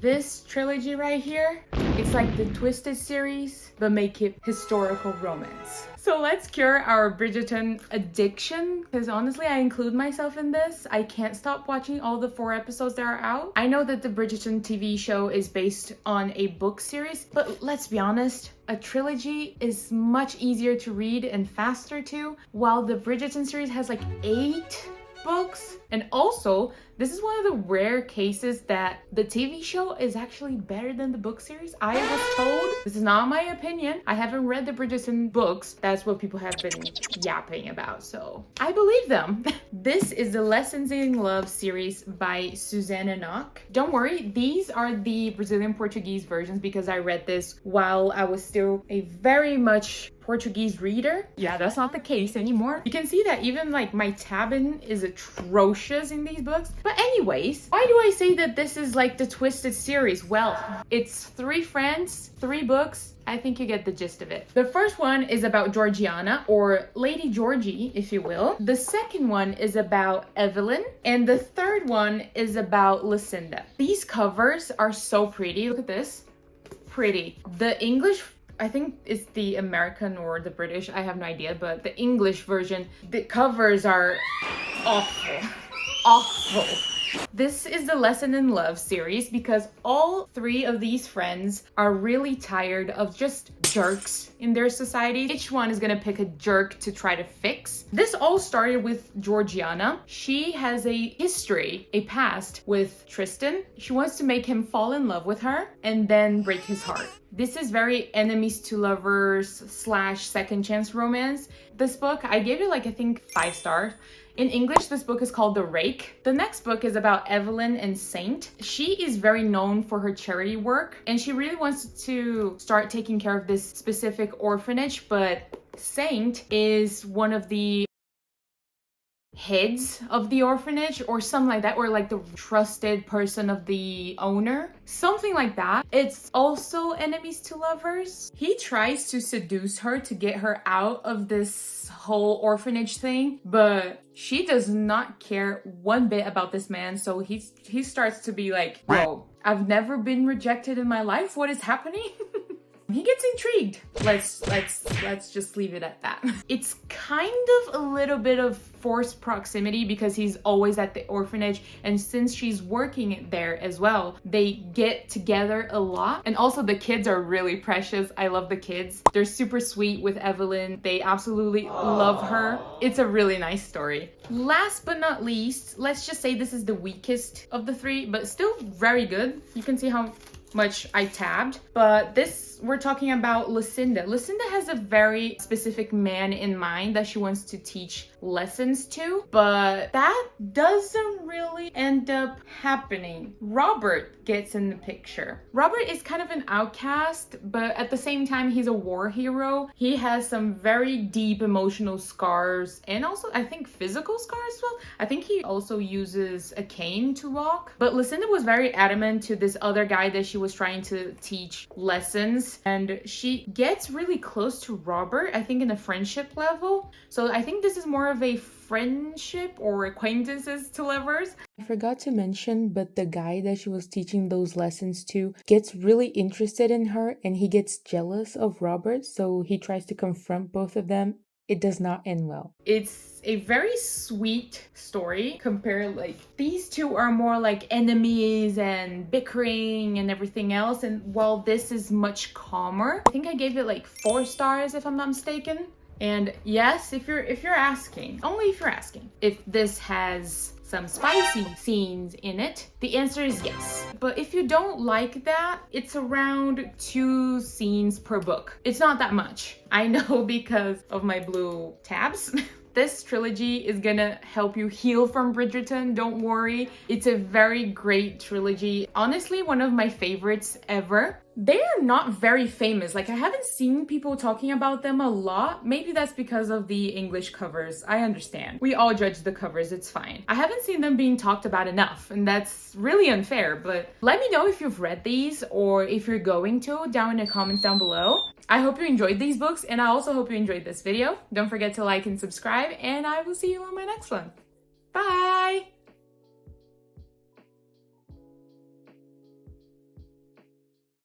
This trilogy right here, it's like the Twisted series, but make it historical romance. So let's cure our Bridgerton addiction, because honestly, I include myself in this. I can't stop watching all the 4 episodes that are out. I know that the Bridgerton TV show is based on a book series, but let's be honest, a trilogy is much easier to read and faster too, while the Bridgerton series has like 8 books. And also, this is one of the rare cases that the TV show is actually better than the book series. I was told, this is not my opinion, I haven't read the Bridgerton books. That's what people have been yapping about, so I believe them. This is the Lessons in Love series by Suzanne Enoch. Don't worry, these are the Brazilian Portuguese versions because I read this while I was still a very much Portuguese reader. Yeah, that's not the case anymore. You can see that even like my tabbing is atrocious in these books. But anyways, why do I say that this is like the Twisted series? Well, it's 3 friends, 3 books. I think you get the gist of it. The first one is about Georgiana, or Lady Georgie, if you will. The second one is about Evelyn. And the third one is about Lucinda. These covers are so pretty. Look at this. Pretty. The English, I think it's the American or the British, I have no idea, but the English version, the covers are awful. Awful. This is the Lesson in Love series because all 3 of these friends are really tired of just jerks in their society. Each one is gonna pick a jerk to try to fix. This all started with Georgiana. She has a history, a past with Tristan. She wants to make him fall in love with her and then break his heart. This is very enemies to lovers / second chance romance. This book, I gave it like, I think 5 stars. In English, this book is called The Rake. The next book is about Evelyn and Saint. She is very known for her charity work, and she really wants to start taking care of this specific orphanage, but Saint is one of the heads of the orphanage or something like that, or like the trusted person of the owner, something like that. It's also enemies to lovers. He tries to seduce her to get her out of this whole orphanage thing, but she does not care one bit about this man. So he starts to be like, whoa, I've never been rejected in my life, what is happening? He gets intrigued. Let's just leave it at that. It's kind of a little bit of forced proximity because he's always at the orphanage, and since she's working there as well, they get together a lot. And also the kids are really precious. I love the kids. They're super sweet with Evelyn. They absolutely love her. It's a really nice story. Last but not least, let's just say this is the weakest of the 3, but still very good. You can see how much I tabbed, but this, we're talking about Lucinda. Lucinda has a very specific man in mind that she wants to teach lessons to, but that doesn't really end up happening. Robert gets in the picture. Robert is kind of an outcast, but at the same time, he's a war hero. He has some very deep emotional scars and also, I think, physical scars as well. I think he also uses a cane to walk, but Lucinda was very adamant to this other guy that she was trying to teach lessons, and she gets really close to Robert, I think in a friendship level. So I think this is more of a friendship or acquaintances to lovers. I forgot to mention, but the guy that she was teaching those lessons to gets really interested in her and he gets jealous of Robert, so he tries to confront both of them. It does not end well. It's a very sweet story compared, like, these 2 are more like enemies and bickering and everything else, and while this is much calmer. I think I gave it like 4 stars if I'm not mistaken. And yes, if you're asking, only if you're asking, if this has some spicy scenes in it, the answer is yes. But if you don't like that, it's around 2 scenes per book. It's not that much. I know because of my blue tabs. This trilogy is gonna help you heal from Bridgerton, don't worry. It's a very great trilogy. Honestly, one of my favorites ever. They're not very famous. Like, I haven't seen people talking about them a lot. Maybe that's because of the English covers. I understand. We all judge the covers, it's fine. I haven't seen them being talked about enough, and that's really unfair, but let me know if you've read these or if you're going to down in the comments down below. I hope you enjoyed these books, and I also hope you enjoyed this video. Don't forget to like and subscribe, and I will see you on my next one. Bye!